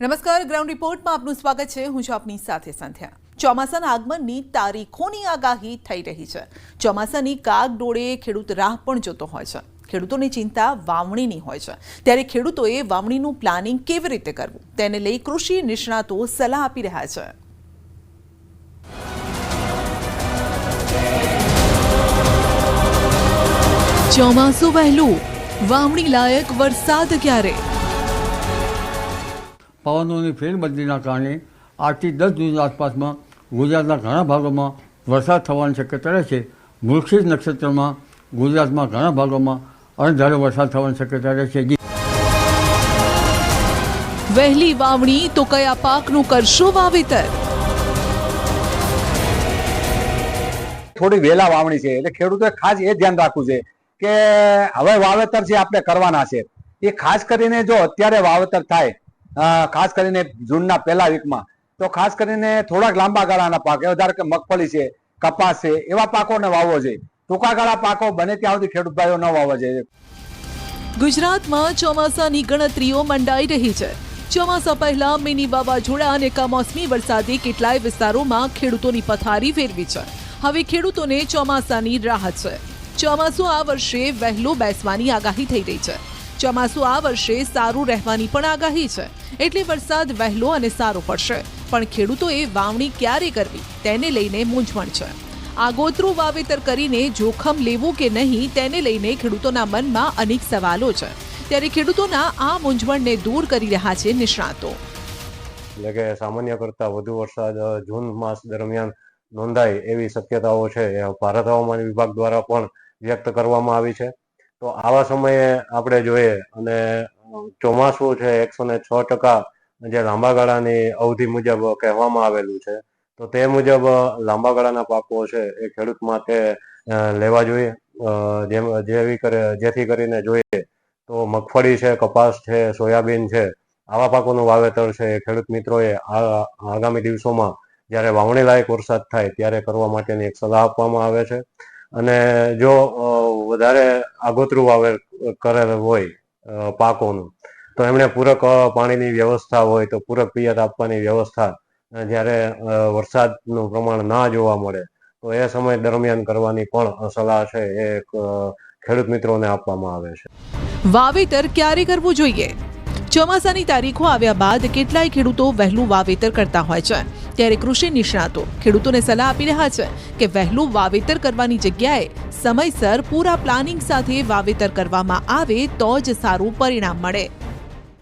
નમસ્કાર, ગ્રાઉન્ડ રિપોર્ટમાં આપનું સ્વાગત છે. હું છું આપની સાથે સંધ્યા. ચોમાસાના આગમનની તારીખોની આગાહી થઈ રહી છે. ચોમાસાની કાગડોળે ખેડૂત રાહ પણ જોતો હોય છે. ખેડૂતોની ચિંતા વાવણીની હોય છે, ત્યારે ખેડૂતોએ વાવણીનું પ્લાનિંગ કેવી રીતે કરવું તેને લઈ કૃષિ નિષ્ણાતો સલાહ આપી રહ્યા છે. ચોમાસું વહેલું, વાવણી લાયક વરસાદ ક્યારે? પવનોની ફેરબદલીના કારણે 8 થી 10 જૂન આસપાસમાં ગુજરાતના ઘણા ભાગોમાં વરસાદ થવાની શક્યતા રહે છે. વૃશ્ચિક નક્ષત્રમાં ગુજરાતમાં ઘણા ભાગોમાં અણધાર્યો વરસાદ થવાની શક્યતા રહે છે. વહેલી વાવણી તો કયા પાકનું કરશો વાવેતર? થોડી વહેલા વાવણી છે એટલે ખેડૂતોએ ખાસ એ ધ્યાન રાખવું છે કે હવે વાવેતર જે આપણે કરવાના છે એ ખાસ કરીને જો અત્યારે વાવેતર થાય, ખાસ કરીને જૂનના પહેલા વીકમાં, તો ખાસ કરીને થોડાક લાંબા ગાળાના પાક, ધારો કે મગફળી છે, કપાસ છે, એવા પાકોને વાવવો જોઈએ. ટૂંકા ગાળા પાકો બને ત્યાં સુધી ખેડૂત ભાઈઓ ન વાવવા જોઈએ. ગુજરાતમાં ચોમાસાની ગણતરીઓ મંડાઈ રહી છે. ચોમાસા પહેલા મિની વાવાઝોડા અને કમોસમી વરસાદે કેટલાય વિસ્તારોમાં ખેડૂતોની પથારી ફેરવી છે. હવે ખેડૂતોને ચોમાસાની રાહત છે. ચોમાસું આ વર્ષે વહેલું બેસવાની આગાહી થઈ રહી છે. ચોમાસું આ વર્ષે સારું રહેવાની પણ આગાહી છે, એટલે વરસાદ વહેલો અને સારો પડશે. પણ ખેડૂતોએ વાવણી ક્યારે કરવી તેને લઈને મૂંઝવણ છે. આગોતરું વાવેતર કરીને જોખમ લેવું કે નહીં તેને લઈને ખેડૂતોના મનમાં અનેક સવાલો છે. ત્યારે ખેડૂતોના આ મૂંઝવણને દૂર કરી રહ્યા છે નિષ્ણાતો. એટલે કે સામાન્ય કરતાં વધુ વરસાદ જૂન માસ દરમિયાન નોંધાય એવી શક્યતાઓ છે. ભારત હવામાન વિભાગ દ્વારા પણ વ્યક્ત કરવામાં આવી છે. તો આવા સમયે આપણે જોઈએ અને ચોમાસું છે 106% જે લાંબા ગાળાની અવધિ મુજબ કહેવામાં આવેલું છે, તો તે મુજબ લાંબા ગાળાના પાકો છે એ ખેડૂત માટે લેવા જોઈએ. જેથી કરીને જોઈએ તો મગફળી છે, કપાસ છે, સોયાબીન છે, આવા પાકોનું વાવેતર છે એ ખેડૂત મિત્રોએ આગામી દિવસોમાં જ્યારે વાવણી લાયક વરસાદ થાય ત્યારે કરવા માટેની એક સલાહ આપવામાં આવે છે. અને જો વધારે આગોતરું વાવેતર કરેલ હોય પાકોનું, તો એમણે પૂરક પાણીની વ્યવસ્થા હોય તો પૂરક પિયત આપવાની વ્યવસ્થા જ્યારે વરસાદનું પ્રમાણ ના જોવા મળે તો એ સમય દરમિયાન કરવાની પણ સલાહ છે એ ખેડૂત મિત્રોને આપવામાં આવે છે. વાવેતર ક્યારે કરવું જોઈએ? ચોમાસાની તારીખો આવ્યા બાદ કેટલાય ખેડૂતો વહેલું વાવેતર કરતા હોય છે. ત્યારે કૃષિ નિષ્ણાતો ખેડૂતોને સલાહ આપી રહ્યા છે કે વહેલું વાવેતર કરવાની જગ્યાએ સમયસર પૂરા પ્લાનિંગ સાથે વાવેતર કરવામાં આવે તો જ સારું પરિણામ મળે.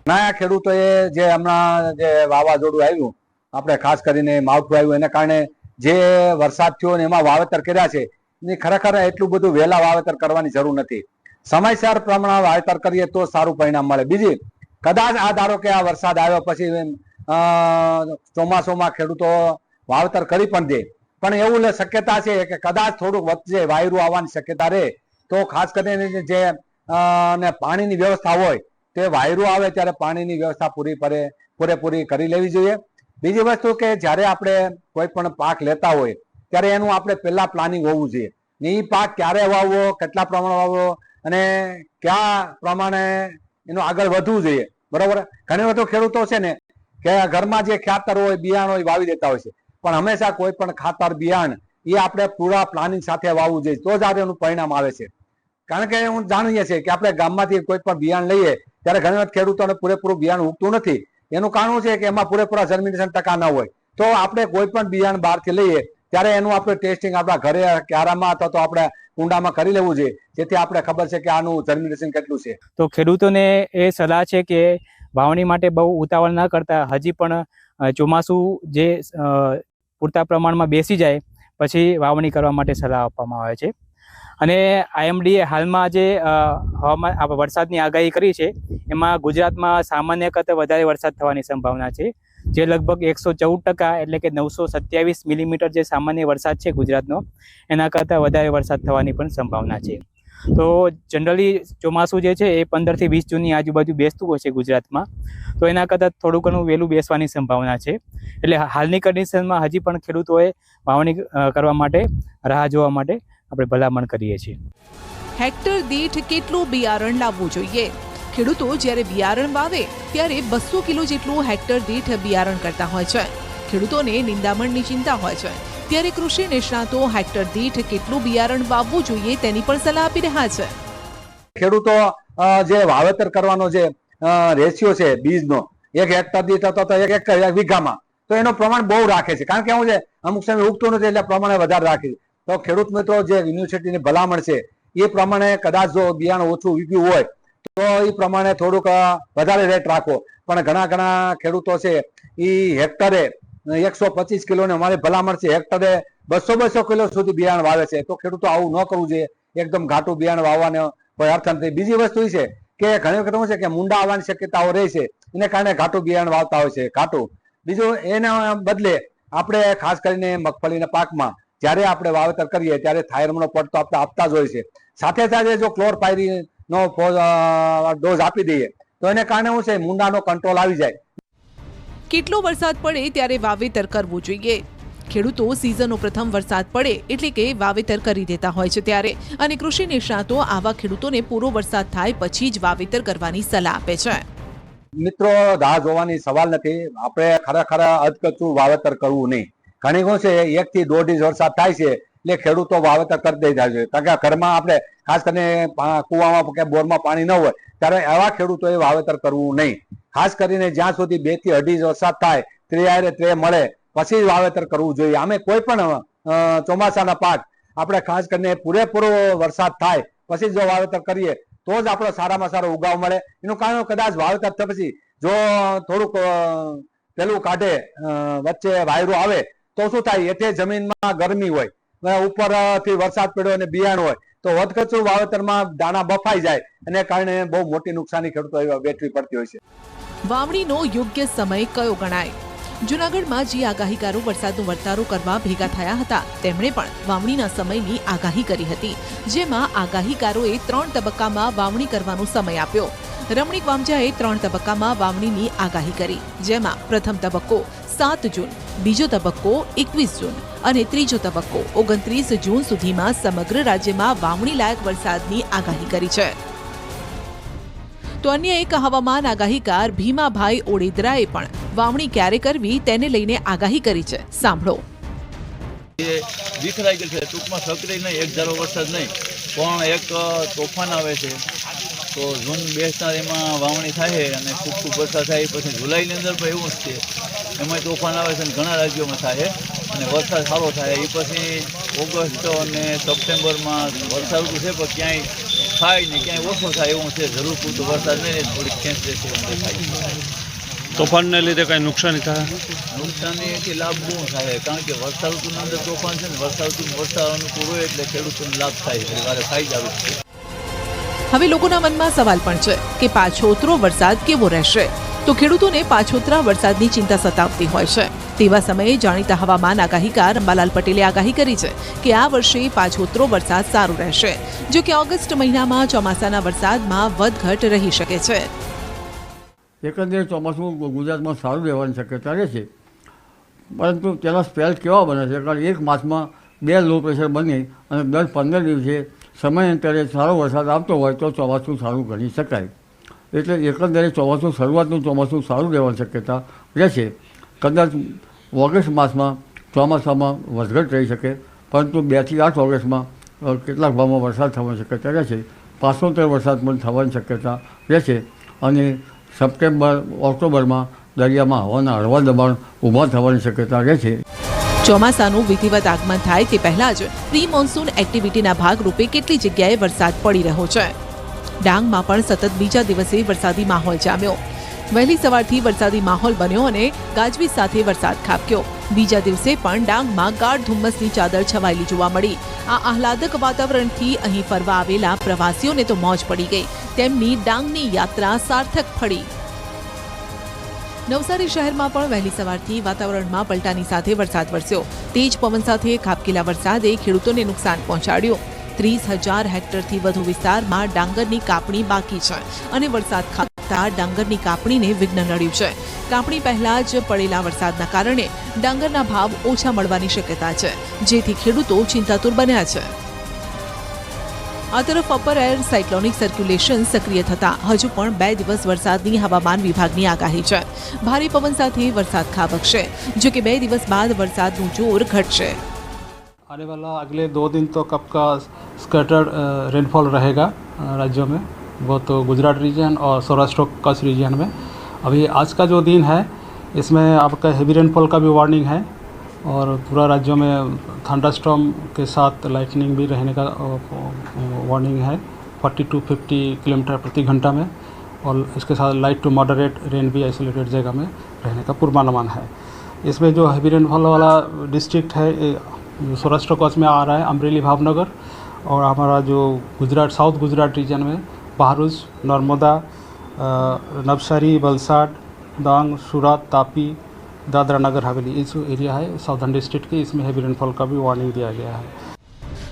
ઘણા ખેડૂતોએ જે હમણાં જે વાવાઝોડું આવ્યું, આપણે ખાસ કરીને માવઠું આવ્યું, એને કારણે જે વરસાદ થયો ને એમાં વાવેતર કર્યા છે એ ખરેખર એટલું બધું વહેલા વાવેતર કરવાની જરૂર નથી. સમયસર પ્રમાણે વાવેતર કરીએ તો સારું પરિણામ મળે. બીજી, કદાચ આ ધારો કે આ વરસાદ આવ્યો પછી ચોમાસુમાં ખેડૂતો વાવેતર કરી પણ દે, પણ એવું શક્યતા છે કે કદાચ થોડુંક વચ્ચે વાયરું આવવાની શક્યતા રહે, તો ખાસ કરીને જે પાણીની વ્યવસ્થા હોય તે વાયરું આવે ત્યારે પાણીની વ્યવસ્થા પૂરેપૂરી કરી લેવી જોઈએ. બીજી વસ્તુ કે જ્યારે આપણે કોઈ પણ પાક લેતા હોય ત્યારે એનું આપણે પહેલા પ્લાનિંગ હોવું જોઈએ. એ પાક ક્યારે વાવવો, કેટલા પ્રમાણે વાવવો અને કયા પ્રમાણે એનું આગળ વધવું જોઈએ. બરોબર, ઘણી વખત ખેડૂતો છે ને કે ઘરમાં જે ખાતર હોય, બિયાણ હોય, વાવી દેતા હોય છે, પણ હંમેશા કોઈ પણ ખાતર, બિયાણ એ આપણે પૂરા પ્લાનિંગ સાથે વાવવું જોઈએ, તો જ એનું પરિણામ આવે છે. કારણ કે હું જાણીએ છીએ કે આપણે ગામમાંથી કોઈ પણ બિયાણ લઈએ ત્યારે ઘણી વખત ખેડૂતોને પૂરેપૂરું બિયાણ ઉગતું નથી. એનું કારણ છે કે એમાં પૂરેપૂરા જર્મિનેશન ટકા ન હોય. તો આપણે કોઈ પણ બિયાણ બહારથી લઈએ ત્યારે એનું આપણે ટેસ્ટિંગ આપણા ઘરે ક્યારામાં અથવા તો આપણે કુંડામાં કરી લેવું જોઈએ, જેથી આપણે ખબર છે કે આનું જર્મિનેશન કેટલું છે. તો ખેડૂતોને એ સલાહ છે કે વાવણી માટે બહુ ઉતાવળ ન કરતા હજી પણ ચોમાસું જે પૂરતા પ્રમાણમાં બેસી જાય પછી વાવણી કરવા માટે સલાહ આપવામાં આવે છે. અને IMDએ હાલમાં જે હવામાન વરસાદની આગાહી કરી છે એમાં ગુજરાતમાં સામાન્ય કરતાં વધારે વરસાદ થવાની સંભાવના છે, જે લગભગ 114% એટલે કે 927 મિલીમીટર જે સામાન્ય વરસાદ છે ગુજરાતનો, એના કરતાં વધારે વરસાદ થવાની પણ સંભાવના છે. તો જનરલી ચોમાસું જે છે એ 15 થી 20 જૂનની આજુબાજુ બેસતું હોય છે ગુજરાતમાં, તો એના કરતાં થોડું ઘણું વહેલું બેસવાની સંભાવના છે. એટલે હાલની કન્ડિશનમાં હજી પણ ખેડૂતોએ વાવણી કરવા માટે રાહ જોવા માટે આપણે ભલામણ કરીએ છીએ. હેક્ટર દીઠ કેટલું બિયારણ લાવવું જોઈએ? ખેડૂતો જ્યારે બિયારણ વાવે ત્યારે 200 કિલો જેટલું હેક્ટર દીઠ બિયારણ કરતા હોય છે. ખેડૂતોને નિંદામણની ચિંતા હોય છે, ત્યારે કૃષિ નિષ્ણાતો હેક્ટર દીઠ કેટલું બિયારણ વાવવું જોઈએ તેની પણ સલાહ આપી રહ્યા છે. ખેડૂતો જે વાવેતર કરવાનો જે રેશિયો છે બીજનો 1 હેક્ટર દીઠ અથવા 1 હેક્ટર 1 વીઘામાં, તો એનો પ્રમાણ બહુ રાખે છે. કારણ કે શું છે, અમુક સમય ઉગતું નથી એટલે પ્રમાણે વધારે રાખે છે. તો ખેડૂત મિત્રો જે યુનિવર્સિટીની ભલામણ છે એ પ્રમાણે કદાચ જો બિયારણ ઓછું વીગ્યું હોય તો એ પ્રમાણે થોડુંક વધારે રેટ રાખો. પણ ઘણા ખેડૂતો છે એ હેક્ટરે 125 કિલો ને અમારી ભલામણ છે હેક્ટરે 200 કિલો સુધી બિયારણ વાવે છે. તો ખેડૂતો આવું ન કરવું જોઈએ. એકદમ ઘાટું બિયારણ વાવવાનો કોઈ અર્થ નથી. બીજી વસ્તુ એ છે કે ઘણી વખત શું છે કે મુંડા આવવાની શક્યતાઓ રહે છે, એને કારણે ઘાટું બિયારણ વાવતા હોય છે ઘાટું. બીજું એના બદલે આપણે ખાસ કરીને મગફળીના પાકમાં જ્યારે આપણે વાવેતર કરીએ ત્યારે થાયરમનો પટ તો આપણે આપતા જ હોય છે. સાથે સાથે જો ક્લોરપાયરીનો ડોઝ આપી દઈએ તો એને કારણે શું છે, મુંડાનો કંટ્રોલ આવી જાય. કેટલો વરસાદ પડે ત્યારે વાવેતર કરવું જોઈએ? ખેડૂતો સિઝનનો પ્રથમ વરસાદ પડે એટલે કે વાવેતર કરી દેતા હોય છે ત્યારે, અને કૃષિ નિષ્ણાતો આવા ખેડૂતોને પૂરો વરસાદ થાય પછી જ વાવેતર કરવાની સલાહ આપે છે. મિત્રો, રાહ જોવાની સવાલ નથી. આપણે ખરેખર અધકચરું વાવેતર કરવું નહીં. ઘણી શું છે 1 થી 1.5 ઇંચ વરસાદ થાય છે એટલે ખેડૂતો વાવેતર કરી દેતા છે. કારણ કે ઘરમાં આપણે ખાસ કરીને કુવામાં કે બોરમાં પાણી ન હોય ત્યારે આવા ખેડૂતોએ વાવેતર કરવું નહીં. ખાસ કરીને જ્યાં સુધી 2 થી 2.5 ઇંચ વરસાદ થાય, ત્રે મળે પછી જ વાવેતર કરવું જોઈએ. અમે કોઈ પણ ચોમાસાના પાક આપણે ખાસ કરીને પૂરેપૂરો વરસાદ થાય પછી જો વાવેતર કરીએ તો જ આપણો સારામાં સારો ઉગાવ મળે. એનું કારણ કદાચ વાવેતર થયા પછી જો થોડુંક પેલું કાઢે, વચ્ચે વાયરો આવે તો શું થાય, એથી જમીનમાં ગરમી હોય, ઉપરથી વરસાદ પડ્યો અને બિયાણ હોય તો વધકચરું વાવેતરમાં દાણા બફાઈ જાય, અને કારણે બહુ મોટી નુકસાની ખેડૂતો વેઠવી પડતી હોય છે. વાવણીનો યોગ્ય સમય કયો ગણાય? જૂનાગઢમાં જે આગાહીકારો વરસાદનો વર્તારો કરવા ભેગા થયા હતા તેમણે પણ વાવણીના સમયની આગાહી કરી હતી, જેમાં આગાહીકારોએ 3 તબક્કામાં વાવણી કરવાનો સમય આપ્યો. રમણીક વામજાએ 3 તબક્કામાં વાવણીની આગાહી કરી, જેમાં પ્રથમ તબક્કો 7 જૂન, બીજો તબક્કો 21 જૂન અને ત્રીજો તબક્કો 29 જૂન સુધીમાં સમગ્ર રાજ્યમાં વાવણી લાયક વરસાદની આગાહી કરી છે. તો અન્ય એક હવામાન આગાહીકાર ભીમાભાઈ ઓડેદરાએ પણ વાવણી ક્યારે કરવી તેને લઈને આગાહી કરી છે. સાંભળો. વિખરાઈ ગયેલ છે, ટૂંકમાં સક્રિય નહીં, એક ધારો વરસાદ નહીં, પણ એક તોફાન આવે છે. તો જૂન બેસતા એમાં વાવણી થાય અને ખૂબ વરસાદ થાય. પછી જુલાઈની અંદર પણ એવું જ છે, એમાં તોફાન આવે છે અને ઘણા રાજ્યોમાં થાય અને વરસાદ સારો થાય. એ પછી ઓગસ્ટ અને સપ્ટેમ્બરમાં વરસાદ ઋતુ છે પણ ક્યાંય થાય ને ક્યાંય ઓછો થાય એવું છે. જરૂર પૂરતો વરસાદ નહીં, થોડીક ખેંચ રહેશે એવું થાય. તોફાનને લીધે કાંઈ નુકસાની થાય? નુકસાનીથી લાભ બહુ થાય, કારણ કે વરસાદ ઋતુની અંદર તોફાન છે ને, વરસાદ ઋતુનું વરસાદ અનુકૂળ હોય એટલે ખેડૂતોને લાભ થાય, વારે ફાયદા આવે છે. હવે લોકોના મનમાં સવાલ પણ છે કે પાછોતરો વરસાદ કેવો રહેશે? તો ખેડૂતોને પાછોતરા વરસાદની ચિંતા સતાવતી હોય છે. તેવા સમયે જાણીતા હવામાન આગાહીકાર અંબાલાલ પટેલે આગાહી કરી છે કે આ વર્ષે પાછોતરો વરસાદ સારો રહેશે, જો કે ઓગસ્ટ મહિનામાં ચોમાસાના વરસાદમાં વધઘટ રહી શકે છે. એકંદરે ચોમાસું ગુજરાતમાં સારું રહેવાની શક્યતા રહે છે, પરંતુ તેના સ્પેલ કેવા બને છે? કારણ એક માસમાં 2 લો પ્રેશર બની અને દર 15 દિવસે સમયાંતરે સારો વરસાદ આવતો હોય તો ચોમાસું સારું ગણી શકાય. એટલે એકંદરે ચોમાસું શરૂઆતનું ચોમાસું સારું રહેવાની શક્યતા રહેશે. કદાચ ઓગસ્ટ માસમાં ચોમાસામાં વધઘટ રહી શકે, પરંતુ 2 થી 8 ઓગસ્ટમાં કેટલાક ભાગમાં વરસાદ થવાની શક્યતા રહેશે. 75 વરસાદ પણ થવાની શક્યતા રહેશે અને સપ્ટેમ્બર ઓક્ટોબરમાં દરિયામાં હવાના હળવા દબાણ ઊભા થવાની શક્યતા રહેશે. ચોમાસાનું વિધિવત આગમન થાય તે પહેલા જ પ્રી મોન્સૂન એક્ટિવિટીના ભાગરૂપે કેટલી જગ્યાએ વરસાદ પડી રહ્યો છે. ડાંગમાં પણ સતત બીજા દિવસે વરસાદી માહોલ જામ્યો. વહેલી સવારથી વરસાદી માહોલ બન્યો અને ગાજવીજ સાથે વરસાદ ખાબક્યો. બીજા દિવસે પણ ડાંગમાં ગાઢ ધુમ્મસની ચાદર છવાયેલી જોવા મળી. આ આહલાદક વાતાવરણથી અહીં ફરવા આવેલા પ્રવાસીઓને તો મોજ પડી ગઈ. તેમની ડાંગની યાત્રા સાર્થક ફળી. નવસારી શહેરમાં પણ વહેલી સવારથી વાતાવરણમાં પલટાની સાથે વરસાદ વરસ્યો. તેજ પવન સાથે ખાબકેલા વરસાદે ખેડૂતોને નુકસાન પહોંચાડ્યું. 30,000 હેક્ટરથી વધુ વિસ્તારમાં ડાંગરની કાપણી બાકી છે અને વરસાદ ખાબકતા ડાંગરની કાપણીને વિઘ્ન નડ્યું છે. કાપણી પહેલા જ પડેલા વરસાદના કારણે ડાંગરના ભાવ ઓછા મળવાની શક્યતા છે, જેથી ખેડૂતો ચિંતાતુર બન્યા છે. આ તરફ અપર એર સાયક્લોનિક સર્ક્યુલેશન સક્રિય થતા હજુ પણ 2 દિવસ વરસાદની હવામાન વિભાગની આગાહી છે. ભારે પવન સાથે વરસાદ ખાબકશે, જો કે 2 દિવસ બાદ વરસાદનું જોર ઘટશે. आने वाला अगले 2 दिन तो कब का स्कैटर्ड रेनफॉल रहेगा राज्यों में, वो तो गुजरात रीजन और सौराष्ट्र कच्छ रीजन में. अभी आज का जो दिन है इसमें आपका हेवी रेनफॉल का भी वार्निंग है और पूरा राज्यों में थंडरस्टॉर्म के साथ लाइटनिंग भी रहने का वार्निंग है 40 to 50 किलोमीटर प्रति घंटा में, और इसके साथ लाइट टू मॉडरेट रेन भी आइसोलेटेड जगह में रहने का पूर्वानुमान है. इसमें जो हेवी रेनफॉल वाला डिस्ट्रिक्ट है सौराष्ट्र कच्छ में आ रहा है अमरेली, भावनगर, और हमारा जो गुजरात साउथ गुजरात रीजन में बहारुच, नर्मदा, नवसारी, वलसाड, डांग, सूरत, तापी, दादरा नगर हवेली, ये जो एरिया है साउथर्न डिस्ट्रिक्ट के, इसमें हेवी रेनफॉल का भी वार्निंग दिया गया है.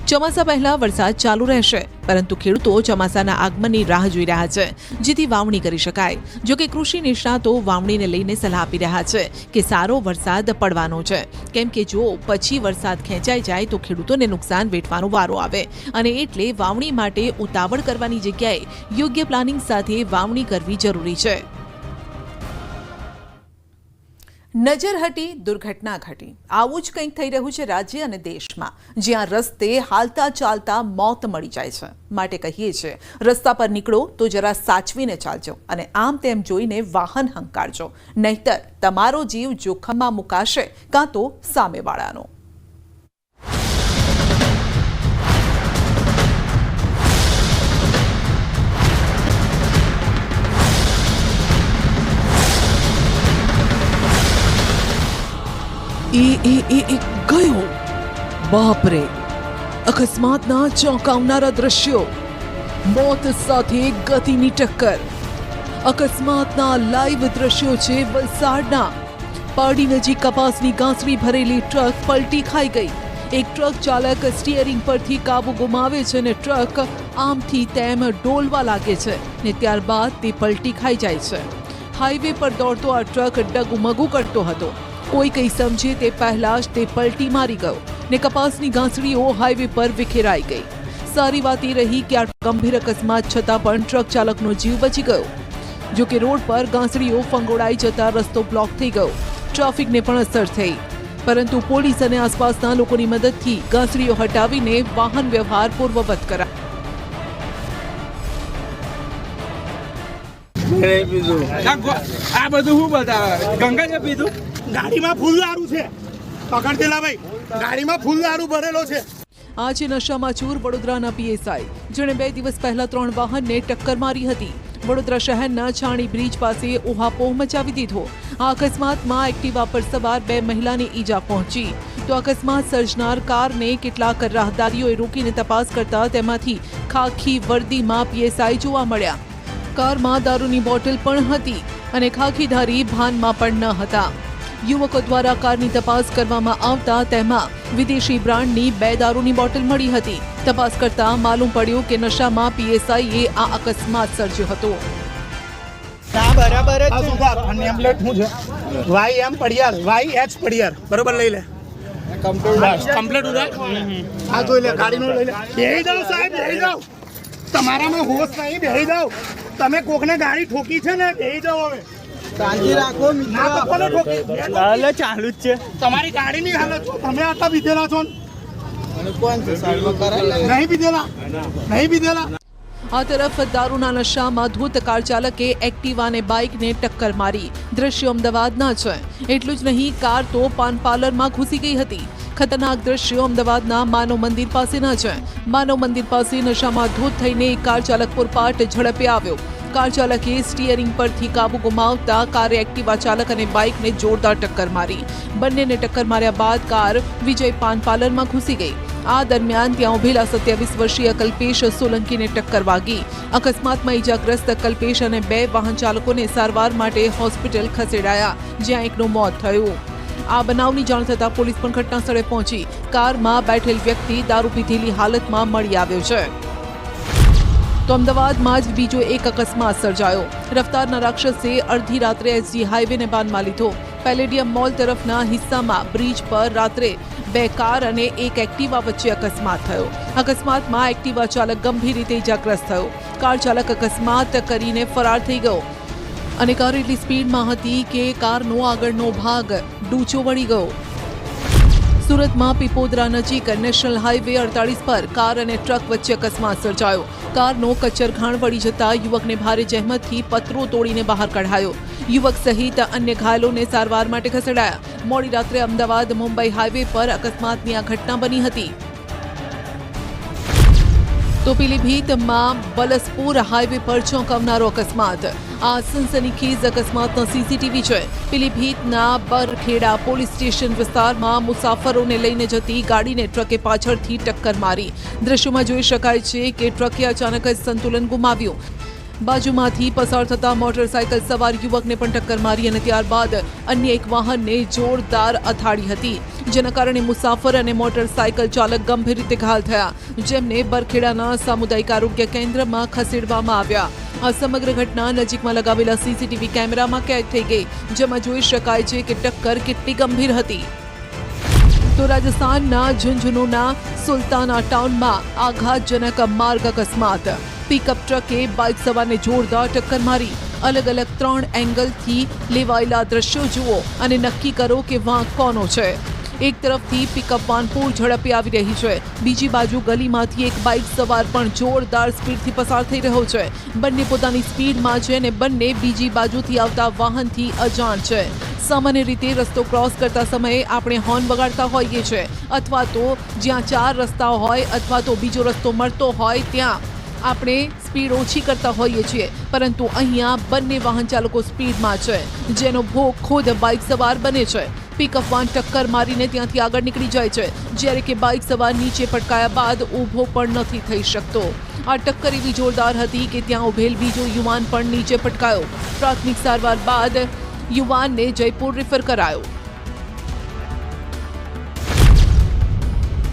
ચોમાસા પહેલા વરસાદ ચાલુ રહેશે, પરંતુ ખેડૂતો ચોમાસાના આગમનની રાહ જોઈ રહ્યા છે, જેથી વાવણી કરી શકાય. જો કે કૃષિ નિષ્ણાતો વાવણીને લઈને સલાહ આપી રહ્યા છે કે સારો વરસાદ પડવાનો છે, કેમ કે જો પછી વરસાદ ખેંચાઈ જાય તો ખેડૂતોને નુકસાન વેઠવાનો વારો આવે, અને એટલે વાવણી માટે ઉતાવળ કરવાની જગ્યાએ યોગ્ય પ્લાનિંગ સાથે વાવણી કરવી જરૂરી છે. નજર હટી દુર્ઘટના ઘટી, આવું જ કંઈક થઈ રહ્યું છે રાજ્ય અને દેશમાં, જ્યાં રસ્તે હાલતા ચાલતા મોત મળી જાય છે. માટે કહીએ છીએ, રસ્તા પર નીકળો તો જરા સાચવીને ચાલજો અને આમ તેમ જોઈને વાહન હંકારજો, નહીતર તમારો જીવ જોખમમાં મુકાશે કાં તો સામેવાળાનો. એ ગયો. બાપરે, અકસ્માતના ચોંકાવનારા દ્રશ્યો, મોત સાથે ગતિની ટક્કર. અકસ્માતના લાઈવ દ્રશ્યો છે વલસાડના. પારડી નજીક કપાસની ગાંસડી ભરેલી ટ્રક પલટી ખાઈ ગઈ. એક ટ્રક ચાલક સ્ટીયરિંગ પરથી કાબુ ગુમાવે છે અને ટ્રક આમથી તેમ ડોલવા લાગે છે ને ત્યારબાદ તે પલટી ખાઈ જાય છે. હાઈવે પર દોડતો આ ટ્રક ડગુમગુ કરતો હતો. કોઈ કંઈ સમજે તે પહેલા જ તે પલટી મારી ગયો ને કપાસની ગાંસડીઓ હાઈવે પર વિખેરાઈ ગઈ. સારી વાત એ રહી કે આ ગંભીર અકસ્માત છતાં પણ ટ્રક ચાલકનો જીવ બચી ગયો. જો કે રોડ પર ગાંસડીઓ ફંગોળાઈ જતા રસ્તો બ્લોક થઈ ગયો. ટ્રાફિકને પણ અસર થઈ, પરંતુ પોલીસ અને આસપાસના લોકોની મદદથી ગાંસડીઓ હટાવીને વાહન વ્યવહાર પૂર્વવત કરાયો. આ બધું શું બતાવે? ગંગા જે પીધું ગાડીમાં ફૂલ દારૂ છે, પકડ દેલા ભાઈ, ગાડીમાં ફૂલ દારૂ ભરેલો છે. આજે નશામાં ચૂર વડોદરાના પીએસઆઈ, જેણે 2 દિવસ પહેલા 3 વાહનને ટક્કર મારી હતી. વડોદરા શહેરના છાણી બ્રિજ પાસે ઉહાપોહ મચાવી દીધો. આ અકસ્માતમાં એક્ટિવા પર સવાર 2 મહિલાને ઈજા પહોંચી. તો અકસ્માત સર્જનાર કારને કેટલાક રાહદારીઓએ રોકીને તપાસ કરતા તેમાંથી ખાખી વર્દીમાં પીએસઆઈ જોવા મળ્યા. કારમાં દારૂની બોટલ પણ હતી અને ખાખીધારી ભાનમાં પણ ન હતા. યુવકો દ્વારા કારની તપાસ કરવામાં આવતા તેમાં વિદેશી બ્રાન્ડની 2 દારૂની બોટલ મળી હતી. તપાસ કરતા માલુમ પડ્યું કે નશામાં પીએસઆઈએ આ અકસ્માત સર્જ્યો હતો. બરાબર જ નેમ પ્લેટ શું છે? વાય એમ પડિયાર, વાય એચ પડિયાર, બરોબર લઈ લે. કમ્પ્લીટ ઉડા આ જોઈ લે, ગાડીનો લઈ લે. બેહી જાઓ સાહેબ, બેહી જાઓ. તમારામાં હોશ નહીં, બેહી જાઓ. તમે કોકને ગાડી ઠોકી છે ને, બેહી જાઓ. હવે શાંતિ રાખો. ચાલુ જ છે તમારી ગાડીની હાલત. તમે આટલા પીધેલા છો? નહીં પીધેલા, નહીં પીધેલા. આ તરફ દારૂના નશામાં ધૂત કાર ચાલકે એક્ટિવાને બાઇકને ટક્કર મારી. દ્રશ્યો અમદાવાદના છે. એટલું જ નહીં, કાર તો પાન પાર્લરમાં ઘૂસી ગઈ હતી. ખતરનાક દ્રશ્યો અમદાવાદના માનવ મંદિર પાસેના છે. માનવ મંદિર પાસે નશામાં ધૂત થઈને એક કાર ચાલક પૂરપાટ ઝડપે આવ્યો. કાર ચાલકે સ્ટીયરિંગ પરથી કાબુ ગુમાવતા કારે એક્ટિવા ચાલક અને બાઇકને જોરદાર ટક્કર મારી. બંનેને ટક્કર માર્યા બાદ કાર વિજય પાન પાર્લરમાં ઘૂસી ગઈ. આ દરમિયાન ત્યાં ઉભેલા 27 વર્ષીય કલ્પેશ સોલંકીને ટક્કર વાગી. અકસ્માતમાં ઈજાગ્રસ્ત કલ્પેશ અને 2 વાહન ચાલકોને સારવાર માટે હોસ્પિટલ ખસેડાયા, જ્યાં એકનું મોત થયું. આ બનાવની જાણ થતાં પોલીસ પણ ઘટના સ્થળે પહોંચી. કારમાં બેઠેલ વ્યક્તિ દારૂ પીધેલી હાલતમાં મળી આવ્યો છે. તો અમદાવાદમાં જ બીજો એક અકસ્માત સર્જાયો. રફતારના રાક્ષસે અડધી રાત્રે એસજી હાઈવેને બાનમાં લીધો. પેલેડિયમ મોલ તરફના હિસ્સામાં બ્રિજ પર રાત્રે 2 કાર અને 1 એક્ટિવા વચ્ચે અકસ્માત થયો. અકસ્માતમાં એક્ટિવા ચાલક ગંભીર રીતે ઇજાગ્રસ્ત થયો. કાર ચાલક અકસ્માત કરીને ફરાર થઈ ગયો અને કાર એટલી સ્પીડમાં હતી કે કારનો આગળનો ભાગ ડૂચો વળી ગયો. સુરતમાં પીપોદરા નજીક નેશનલ હાઈવે 48 પર કાર અને ટ્રક વચ્ચે અકસ્માત સર્જાયો. કારનો કચ્ચરઘાણ વળી જતા યુવકને ભારે જહેમતથી પતરો તોડીને બહાર કઢાયો. યુવક સહિત અન્ય ઘાયલોને સારવાર માટે ખસેડાયા. મોડી રાત્રે અમદાવાદ મુંબઈ હાઈવે પર અકસ્માતની આ ઘટના બની હતી. તો પીલીભીતમાં બલસપુર હાઈવે પર ચોંકાવનારો અકસ્માત. આ સનસનીખેજ અકસ્માતનો સીસીટીવી છે. પીલીભીતના બરખેડા પોલીસ સ્ટેશન વિસ્તારમાં મુસાફરોને લઈને જતી ગાડીને ટ્રકે પાછળથી ટક્કર મારી. દ્રશ્યોમાં જોઈ શકાય છે કે ટ્રકે અચાનક જ સંતુલન ગુમાવ્યું. બાજુમાંથી પસાર થતા મોટરસાયકલ સવાર યુવકને પણ ટક્કર મારી અને ત્યારબાદ અન્ય એક વાહનને જોરદાર અથાડી હતી, જેના કારણે મુસાફર અને મોટરસાયકલ ચાલક ગંભીર રીતે ઘાયલ થયા, જેમને બરખેડાના સામુદાયિક આરોગ્ય કેન્દ્રમાં ખસેડવામાં આવ્યા. આ સમગ્ર ઘટના નજીકમાં લગાવેલા સીસીટીવી કેમેરામાં કેદ થઈ ગઈ, જેમાં જોઈ શકાય છે કે ટક્કર કેટલી ગંભીર હતી. તો રાજસ્થાનના ઝુંઝુનુના સુલતાના ટાઉનમાં આઘાતજનક માર્ગ અકસ્માત. પિકઅપ ટ્રકે બાઇક સવારને જોરદાર ટક્કર મારી. અલગ અલગ 3 એંગલથી લેવાયેલા દ્રશ્યો જુઓ અને નક્કી કરો કે વાંક કોનો છે. એક તરફથી પિકઅપ વાન પૂર ઝડપે આવી રહી છે, બીજી બાજુ ગલીમાંથી એક બાઇક સવાર પણ જોરદાર સ્પીડથી પસાર થઈ રહ્યો છે. બંને પોતાની સ્પીડમાં છે અને બંને બીજી બાજુથી આવતા વાહનથી અજાણ છે. સામાન્ય રીતે રસ્તો ક્રોસ કરતા સમયે આપણે હોર્ન વગાડતા હોઈએ છીએ, અથવા તો જ્યાં 4 રસ્તા હોય અથવા તો બીજો રસ્તો મળતો હોય ત્યાં આપણે સ્પીડ ઓછી કરતા હોઈએ છીએ, પરંતુ અહીંયા બંને વાહન ચાલકો સ્પીડમાં છે, જેનો ભોગ ખુદ બાઇક સવાર બને છે. પિકઅપ વાન ટક્કર મારીને ત્યાંથી આગળ નીકળી જાય છે, જ્યારે કે બાઇક સવાર નીચે પટકાયા બાદ ઊભો પણ નથી થઈ શકતો. આ ટક્કર એવી જોરદાર હતી કે ત્યાં ઉભેલ બીજો યુવાન પણ નીચે પટકાયો. પ્રાથમિક સારવાર બાદ યુવાનને જયપુર રિફર કરાયો.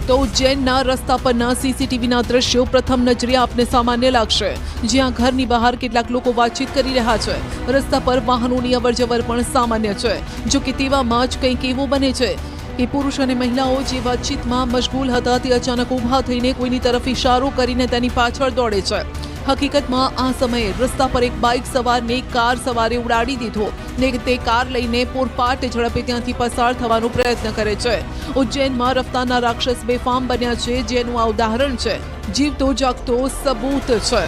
તો ઉજ્જૈનના રસ્તા પરના સીસીટીવીના દ્રશ્યો પ્રથમ નજરે આપને સામાન્ય લાગશે, જ્યાં ઘરની બહાર કેટલાક લોકો વાતચીત કરી રહ્યા છે. રસ્તા પર વાહનોની અવરજવર પણ સામાન્ય છે. જો કે તેવામાં જ કંઈક એવું બને છે કે પુરુષ અને મહિલાઓ જે વાતચીતમાં મશગુલ હતા તે અચાનક ઊભા થઈને કોઈની તરફ ઇશારો કરીને તેની પાછળ દોડે છે. હકીકતમાં આ સમયે રસ્તા પર એક બાઇક સવારને કાર સવારે ઉડાડી દીધો ને તે કાર લઈને પૂરપાટ ઝડપે ત્યાંથી પસાર થવાનો પ્રયત્ન કરે છે. ઉજ્જૈનમાં રફતારના રાક્ષસ બેફામ બન્યા છે, જેનું આ ઉદાહરણ છે. જીવતો જાગતો સબૂત છે.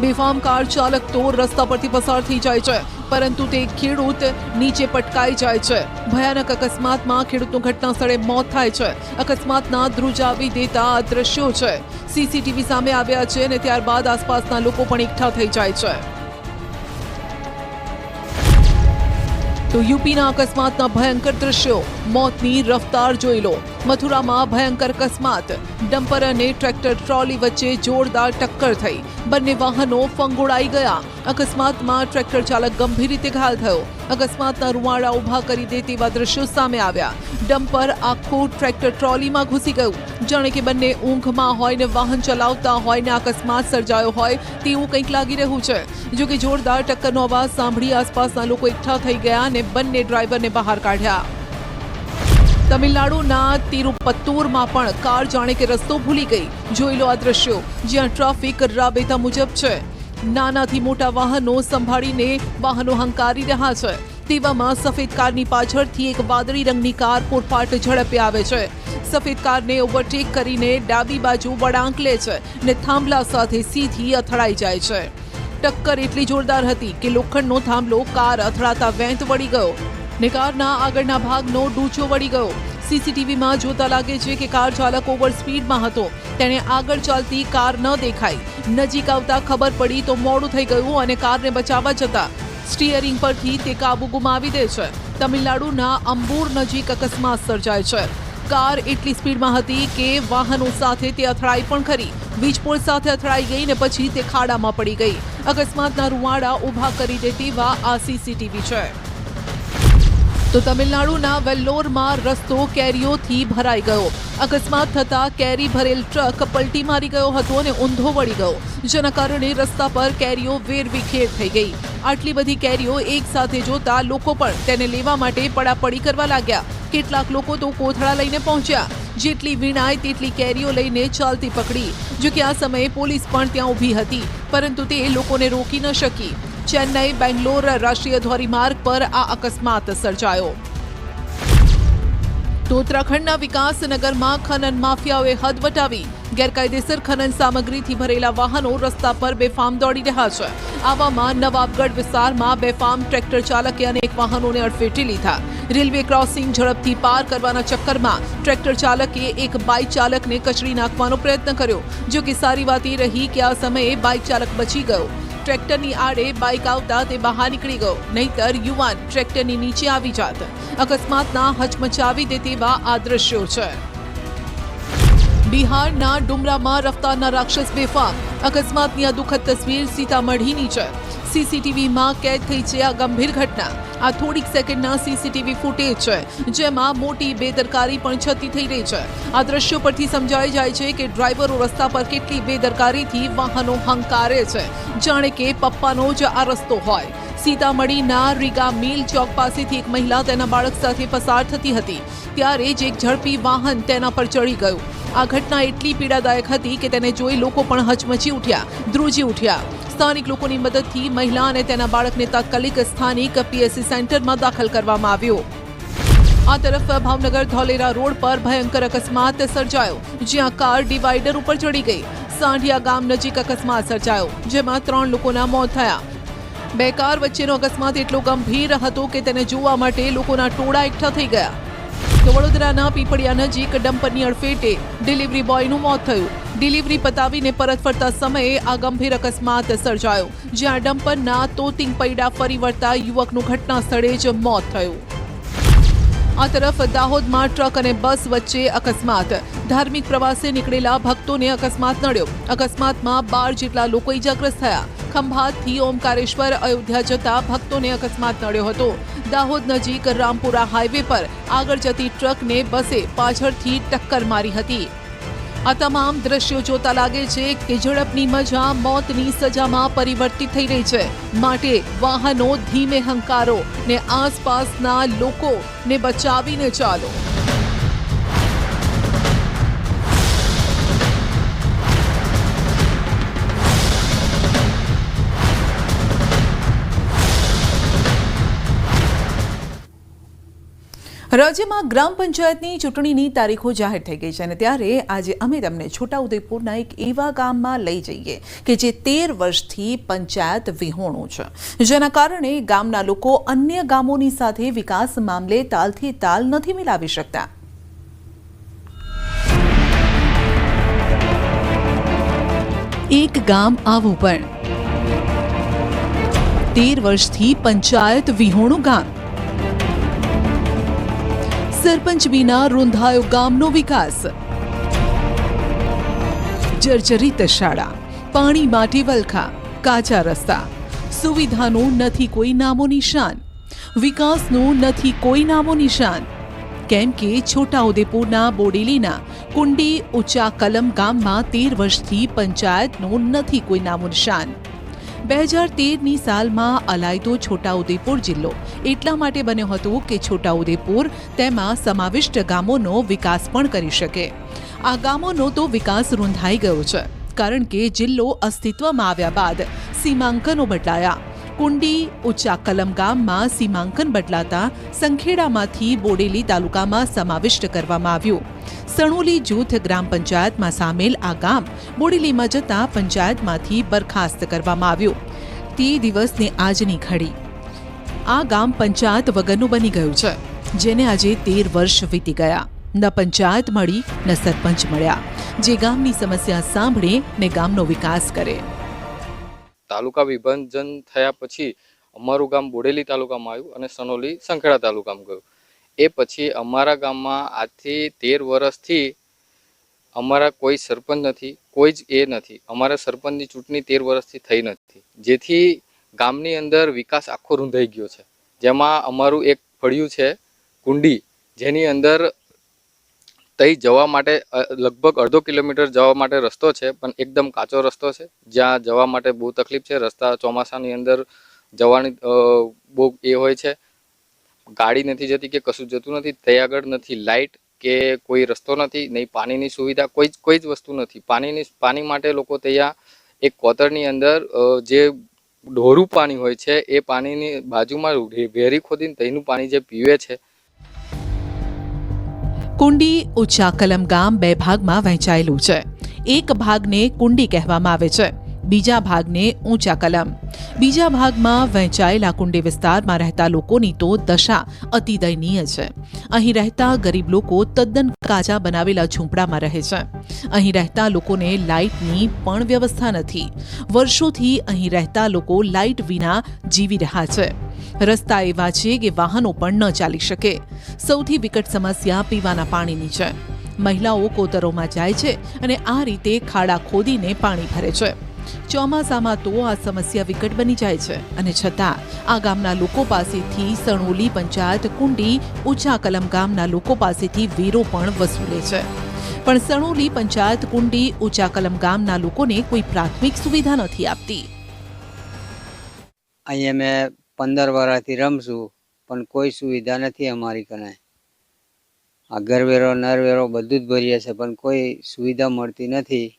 બેફામ કાર ચાલક તો રસ્તા પરથી પસાર થઈ જાય છે, પરંતુ તે ખેડૂત નીચે પટકાઈ જાય છે. ભયાનક અકસ્માતમાં ખેડૂતનું ઘટના સ્થળે મોત થાય છે. અકસ્માતના ધ્રુજાવી દેતા આ દ્રશ્યો છે. સીસીટીવી સામે આવ્યા છે અને ત્યારબાદ આસપાસના લોકો પણ એકઠા થઈ જાય છે. તો યુપીના અકસ્માતના ભયંકર દ્રશ્યો. મોતની રફતાર જોઈ લો. મથુરામાં ભયંકર અકસ્માત. ડમ્પર અને ટ્રેક્ટર ટ્રોલી વચ્ચે જોરદાર ટક્કર થઈ. બંને વાહનો ફંગોળાઈ ગયા. અકસ્માતમાં ટ્રેક્ટર ચાલક ગંભીર રીતે ઘાયલ થયો. અકસ્માતના રૂવાડા ઊભા કરી દે તેવા દ્રશ્યો સામે આવ્યા. ડમ્પર આખું ટ્રેક્ટર ટ્રોલીમાં ઘૂસી ગયું, જાણે કે બંને ઊંઘમાં હોય ને વાહન ચલાવતા હોય ને અકસ્માત સર્જાયો હોય તેવું કંઈક લાગી રહ્યું છે. જો કે જોરદાર ટક્કરનો અવાજ સાંભળી આસપાસના લોકો એકઠા થઈ ગયા અને બંને ડ્રાઈવરને બહાર કાઢ્યા. તમિલનાડુના તિરુપત્તુરમાં પણ કાર જાણે કે રસ્તો ભૂલી ગઈ. જોઈ લો આ દ્રશ્યો, જ્યાં ટ્રાફિક રાબેતા મુજબ છે. નાનાથી મોટા વાહનો સંભાળીને વાહનો હંકારી રહ્યા છે. તેવામાં સફેદ કારની પાછળથી એક વાદળી રંગની કાર પૂરપાટ ઝડપે આવે છે. સફેદ કારને ઓવરટેક કરીને ડાબી બાજુ વળાંક લે છે ને થાંભલા સાથે સીધી અથડાઈ જાય છે. ટક્કર એટલી જોરદાર હતી કે લોખંડનો થાંભલો કાર અથડાતા વેંત વળી ગયો ને કારના આગળના ભાગનો ડૂચો વળી ગયો. સીસીટીવીમાં જોતા લાગે છે કે કાર ચાલક ઓવર સ્પીડમાં હતો. તેણે આગળ ચાલતી કાર ન દેખાઈ. નજીક આવતા ખબર પડી તો મોડું થઈ ગયું અને કારને બચાવવા જતા સ્ટીયરિંગ પરથી તે કાબુ ગુમાવી દે છે. તમિલનાડુના અંબુર નજીક અકસ્માત સર્જાય છે. કાર એટલી સ્પીડમાં હતી કે વાહનો સાથે તે અથડાઈ પણ ખરી. વીજપોલ સાથે અથડાઈ ગઈ ને પછી તે ખાડામાં પડી ગઈ. અકસ્માતના રૂવાડા ઊભા કરી દે તેવા આ સીસીટીવી છે. તો તમિલનાડુના વેલ્લોરમાં રસ્તો કેરીઓથી ભરાઈ ગયો. અકસ્માત થતા કેરી ભરેલ ટ્રક પલટી મારી ગયો હતો અને ઊંધો વળી ગયો, જેના કારણે રસ્તા પર કેરીઓ વેરવિખેર થઈ ગઈ. આટલી બધી કેરીઓ એક સાથે જોતા લોકો પણ તેને લેવા માટે પડાપડી કરવા લાગ્યા. કેટલાક લોકો તો કોથળા લઈને પહોંચ્યા. જેટલી વીણાય તેટલી કેરીઓ લઈને ચાલતી પકડી. જો કે આ સમયે પોલીસ પણ ત્યાં ઊભી હતી, પરંતુ તે લોકોને રોકી ન શકી. ચેન્નઈ બેંગ્લોર રાષ્ટ્રીય ધોરીમાર્ગ પર આ અકસ્માત સર્જાયો. તો ઉત્તરાખંડના વિકાસનગરમાં ખનન માફિયાઓએ હદ વટાવી. ગેરકાયદેસર ખનન સામગ્રીથી ભરેલા વાહનો રસ્તા પર બેફામ દોડી રહ્યા છે. આવામાં નવાબગઢ વિસ્તારમાં બેફામ ટ્રેક્ટર ચાલકે અનેક વાહનોને અડફેટે લીધા. રેલવે ક્રોસિંગ ઝડપથી પાર કરવાના ચક્કરમાં ટ્રેક્ટર ચાલકે એક બાઇક ચાલકને કચડી નાખવાનો પ્રયત્ન કર્યો. જો કે સારી વાત એ રહી કે આ સમયે બાઇક ચાલક બચી ગયો. ટ્રેક્ટરની આડે બાઇક આવતા તે બહાર નીકળી ગયો, નહીતર યુવાન ટ્રેક્ટરની નીચે આવી જાત. અકસ્માતના હચમચાવી દે તેવા આ દ્રશ્યો છે. બિહારના ડુમરામાં રફતારના રાક્ષસ બેફામ. અકસ્માતની આ દુઃખદ તસવીર સીતામઢીની છે. સીસીટીવીમાં કેદ થઈ છે આ ગંભીર ઘટના. આ થોડીક સેકન્ડના સીસીટીવી ફૂટેજ છે, જેમાં મોટી બેદરકારી પણ છતી થઈ રહી છે. આ દ્રશ્યો પરથી સમજાઈ જાય છે કે ડ્રાઈવરો રસ્તા પર કેટલી બેદરકારીથી વાહનો હંકારે છે, જાણે કે પપ્પાનો જ આ રસ્તો હોય. સીતામઢીના રીગા મિલ ચોક પાસેથી એક મહિલા તેના બાળક સાથે પસાર થતી હતી, ત્યારે જ એક ઝડપી વાહન તેના પર ચડી ગયું. આ ઘટના એટલી પીડાદાયક હતી કે તેને જોઈ લોકો પણ હચમચી ઉઠ્યા, ધ્રુજી ઉઠ્યા. સ્થાનિક લોકોની મદદથી મહિલા અને તેના બાળકને તાત્કાલિક સ્થાનિક પીએસસી સેન્ટરમાં દાખલ કરવામાં આવ્યો. આ તરફ ભાવનગર ધોલેરા રોડ પર ભયંકર અકસ્માત સર્જાયો, જ્યાં કાર ડિવાઈડર ઉપર ચડી ગઈ. સાંઢિયા ગામ નજીક અકસ્માત સર્જાયો, જેમાં 3 લોકોના મોત થયા. 2 કાર વચ્ચેનો અકસ્માત એટલો ગંભીર હતો કે તેને જોવા માટે લોકોના ટોળા એકઠા થઈ ગયા. તો વડોદરાના પીપળિયા નજીક ડમ્પરની અડફેટે ડિલિવરી બોયનું મોત થયું. ડિલિવરી પતાવીને પરત ફરતા સમયે આ ગંભીર અકસ્માત સર્જાયો, જ્યાં ડમ્પરના તોતિંગ પૈડા ફરી વળતા યુવકનું ઘટના સ્થળે જ મોત થયું. આ તરફ દાહોદમાં ટ્રક અને બસ વચ્ચે અકસ્માત. ધાર્મિક પ્રવાસે નીકળેલા ભક્તોને અકસ્માત નડ્યો. અકસ્માતમાં 12 જેટલા લોકો ઇજાગ્રસ્ત થયા. ખંભાતથી ઓમકારેશ્વર અયોધ્યા જતા ભક્તોને અકસ્માત નડ્યો હતો. દાહોદ નજીક રામપુરા હાઈવે પર આગળ જતી ટ્રકને બસે પાછળથી ટક્કર મારી હતી. આ તમામ દ્રશ્યો જોતા લાગે છે કે ઝડપની મજા મોતની સજામાં પરિવર્તિત થઈ રહી છે. માટે વાહનો ધીમે હંકારો ને આસપાસના લોકોને બચાવીને ચાલો. રાજ્યમાં ગ્રામ પંચાયતની ચૂંટણીની તારીખો જાહેર થઈ ગઈ છે, અને ત્યારે આજે અમે તમને છોટાઉદેપુરના એક એવા ગામમાં લઈ જઈએ કે જે 13 વર્ષથી પંચાયત વિહોણું છે, જેના કારણે ગામના લોકો અન્ય ગામોની સાથે વિકાસ મામલે તાલથી તાલ નથી મિલાવી શકતા. એક ગામ આવું પણ 13 વર્ષથી પંચાયત વિહોણું ગામ. સરપંચ વિના રૂંધાયો ગામનો વિકાસ. જર્જરિત શાળા, પાણી માટે વલખા, કાચા રસ્તા, સુવિધાનું નથી કોઈ નામો નિશાન, વિકાસનું નથી કોઈ નામો નિશાન. કેમ કે છોટાઉદેપુરના બોડેલીના કુંડી ઊંચા કલમ ગામમાં 13 વર્ષથી પંચાયતનું નથી કોઈ નામો નિશાન. 2013ની સાલમાં અલાયદો છોટાઉદેપુર જિલ્લો એટલા માટે બન્યો હતો કે છોટાઉદેપુર તેમાં સમાવિષ્ટ ગામોનો વિકાસ પણ કરી શકે. આ ગામોનો તો વિકાસ રૂંધાઈ ગયો છે, કારણ કે જિલ્લો અસ્તિત્વમાં આવ્યા બાદ સીમાંકનો બદલાયા. કુંડી ઊંચા કલમ ગામમાં સીમાંકન બદલાતા સંખેડામાંથી બોડેલી તાલુકામાં સમાવિષ્ટ કરવામાં આવ્યું. સણોલી જૂથ ગ્રામ પંચાયતમાં સામેલ આ ગામ બોડેલીમાં જતા પંચાયતમાંથી બરખાસ્ત કરવામાં આવ્યું. તે દિવસની આજની ઘડી આ ગામ પંચાયત વગરનું બની ગયું છે, જેને આજે 13 વર્ષ વીતી ગયા. ન પંચાયત મળી ન સરપંચ મળ્યા, જે ગામની સમસ્યા સાંભળે ને ગામનો વિકાસ કરે. તાલુકા વિભાજન થયા પછી અમારું ગામ બોડેલી તાલુકામાં આવ્યું અને સનોલી સંખેડા તાલુકામાં ગયું. એ પછી અમારા ગામમાં આજથી 13 વર્ષથી અમારા કોઈ સરપંચ નથી, કોઈ જ એ નથી. અમારા સરપંચની ચૂંટણી 13 વર્ષથી થઈ નથી, જેથી ગામની અંદર વિકાસ આખો રૂંધાઈ ગયો છે. જેમાં અમારું એક ફળિયું છે કુંડી, જેની અંદર તઈ જવા માટે લગભગ અડધો કિલોમીટર જવા માટે રસ્તો છે, પણ એકદમ કાચો રસ્તો છે, જ્યાં જવા માટે બહુ તકલીફ છે. રસ્તા ચોમાસાની અંદર જવાની બહુ એ હોય છે, ગાડી નથી જતી કે કશું જતું નથી. ત્યાં આગળ નથી લાઇટ કે કોઈ રસ્તો નથી, નહીં પાણીની સુવિધા, કોઈ જ વસ્તુ નથી. પાણી માટે લોકો ત્યાં એક કોતરની અંદર જે ઢોરું પાણી હોય છે એ પાણીની બાજુમાં વેરી ખોદીને તેનું પાણી જે પીવે છે. કુંડી ઉચ્ચાકલમ ગામ બે ભાગમાં વહેંચાયેલું છે. એક ભાગને કુંડી કહેવામાં આવે છે, બીજા ભાગને ઊંચા કલમ. બીજા ભાગમાં વહેંચાયેલા કુંડી વિસ્તારમાં રહેતા લોકોની તો દશા અતિ દયનીય છે. અહીં રહેતા ગરીબ લોકો તદ્દન કાચા બનાવેલા ઝૂંપડામાં રહે છે. અહીં રહેતા લોકોને લાઇટની પણ વ્યવસ્થા નથી. વર્ષોથી અહીં રહેતા લોકો લાઇટ વિના જીવી રહ્યા છે. રસ્તા એવા છે કે વાહનો પણ ન ચાલી શકે. સૌથી વિકટ સમસ્યા પીવાના પાણીની છે. મહિલાઓ કોતરોમાં જાય છે અને આ રીતે ખાડા ખોદીને પાણી ભરે છે. ચોમાસામાં તો આ સમસ્યા વિકટ બની જાય છે અને છતાં આ ગામના લોકો પાસેથી સણોલી પંચાયત કુંડી ઊંચા કલમ ગામના લોકો પાસેથી વેરો પણ વસૂલે છે. પણ સણોલી પંચાયત કુંડી ઊંચા કલમ ગામના લોકોને કોઈ પ્રાથમિક સુવિધા નથી આપતી. અહીંયા મેં 15 વર્ષથી રમશું, પણ કોઈ સુવિધા નથી અમારી કને. આ ઘરવેરો નરવેરો બધું જ ભરીએ છે, પણ કોઈ સુવિધા મળતી નથી.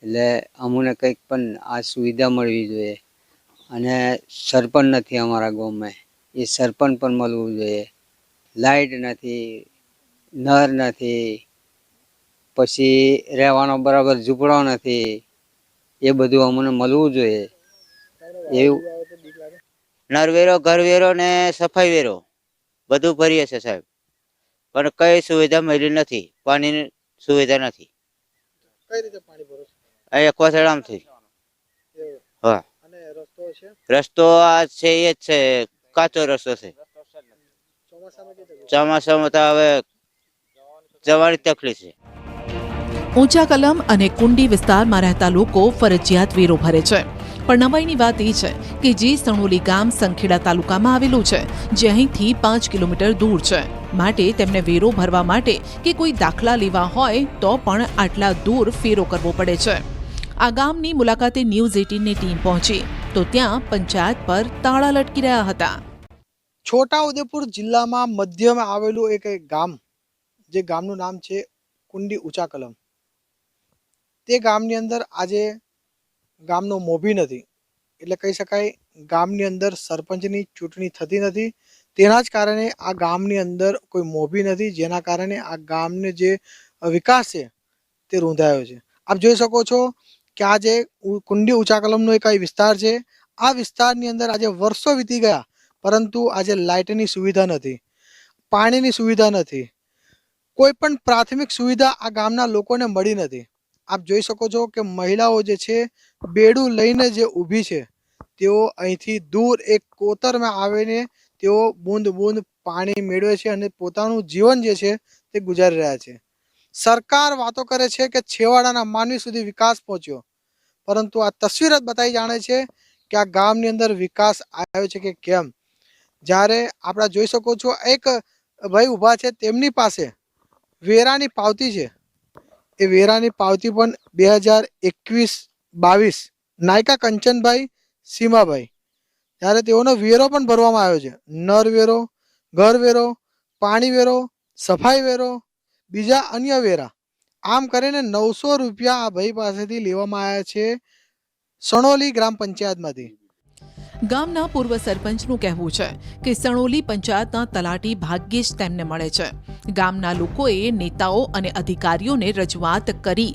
એટલે અમને કંઈક પણ આ સુવિધા મળવી જોઈએ. અને સરપંચ નથી અમારા ગામમાં, એ સરપંચ પણ મળવું જોઈએ. લાઇટ નથી, નર નથી, પછી રહેવાનો બરાબર ઝૂંપડો નથી. એ બધું અમને મળવું જોઈએ. એવું નરવેરો ઘરવેરો ને સફાઈ વેરો બધું ભરીએ છે સાહેબ, પણ કઈ સુવિધા મળી નથી. પાણીની સુવિધા નથી. કઈ રીતે પાણી ભરો છો? અહીંયા કોથળામથી. હા, રસ્તો છે? રસ્તો આ છે એ જ છે, કાચો રસ્તો છે. ચોમાસામાં તો હવે જવાની તકલીફ છે. ઊંચા કલમ અને કુંડી વિસ્તારમાં રહેતા લોકો ફરજિયાત વેરો ભરે છે. પણ નવાઈની વાત એ છે કે જે સણોલી ગામ સંખેડા તાલુકામાં આવેલું છે, જે અહીંથી 5 કિલોમીટર દૂર છે, માટે તેમને વેરો ભરવા માટે કે કોઈ દાખલા લેવા હોય તો પણ આટલા દૂર ફેરો કરવો પડે છે. આ ગામની મુલાકાતે ન્યૂઝ 18ની ટીમ પહોંચી તો ત્યાં પંચાયત પર તાળા લટકી રહ્યા હતા. છોટાઉદેપુર જિલ્લામાં મધ્યમાં આવેલું એક ગામ, જે ગામનું નામ છે કુંડી ઊંચા કલમ. તે ગામની અંદર આજે ગામનો મોભી નથી, એટલે કહી શકાય ગામની અંદર સરપંચની ચૂંટણી થતી નથી. તેના જ કારણે આ ગામની અંદર કોઈ મોભી નથી, જેના કારણે આ ગામને જે વિકાસ છે તે રૂંધાયો છે. આપ જોઈ શકો છો કે આ જે કુંડી ઊંચા કલમનો એક વિસ્તાર છે, આ વિસ્તારની અંદર આજે વર્ષો વીતી ગયા, પરંતુ આજે લાઇટની સુવિધા નથી, પાણીની સુવિધા નથી, કોઈ પણ પ્રાથમિક સુવિધા આ ગામના લોકોને મળી નથી. આપ જોઈ શકો છો કે મહિલાઓ જે છે બેડું લઈને જે ઊભી છે, તેઓ અહીંથી દૂર એક કોતરમાં આવીને તેઓ બૂંદ બૂંદ પાણી મેળવે છે અને પોતાનું જીવન જે છે તે ગુજારી રહ્યા છે. સરકાર વાતો કરે છે કે છેવાડાના માનવી સુધી વિકાસ પહોંચ્યો, પરંતુ આ તસવીર જ બતાવી જાણે છે કે આ ગામની અંદર વિકાસ આવ્યો છે કે કેમ. જ્યારે આપણે જોઈ શકો છો એક ભાઈ ઊભા છે, તેમની પાસે વેરાની પાવતી છે. એ વેરાની પાવતી પણ 2021-22 નાયકા કંચનભાઈ સીમાભાઈ, ત્યારે તેઓનો વેરો પણ ભરવામાં આવ્યો છે. નર વેરો, ઘર વેરો, પાણી વેરો, સફાઈ વેરો, બીજા અન્ય વેરા, આમ કરીને 900 રૂપિયા આ ભાઈ પાસેથી લેવામાં આવ્યા છે સણોલી ગ્રામ પંચાયતમાંથી. ગામના પૂર્વ સરપંચનું કહેવું છે કે સણોલી પંચાયતના તલાટી ભાગ્યે જ તેમને મળે છે. ગામના લોકોએ નેતાઓ અને અધિકારીઓને રજૂઆત કરી,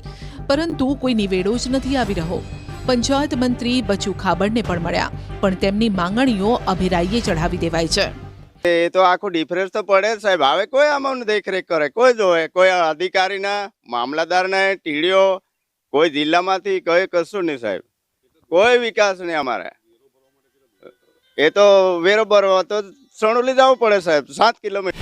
પરંતુ કોઈ નિવેડો જ નથી આવી રહ્યો. પંચાયત મંત્રી બચુ ખાબડને પણ મળ્યા, પણ તેમની માંગણીઓ અભિરાઈએ ચઢાવી દેવાય છે. એ તો આખું ડિફરન્સ તો પડે જ સાહેબ. હવે કોઈ આમાં દેખરેખ કરે, કોઈ જોવે, કોઈ અધિકારીના, મામલતદારને, ટીડીઓ, કોઈ જિલ્લામાંથી કોઈ કશું નહીં સાહેબ. કોઈ વિકાસ નહીં અમારે. એ તો વેરો ભરવા તો સણોલી જવું પડે સાહેબ, 7 કિલોમીટર.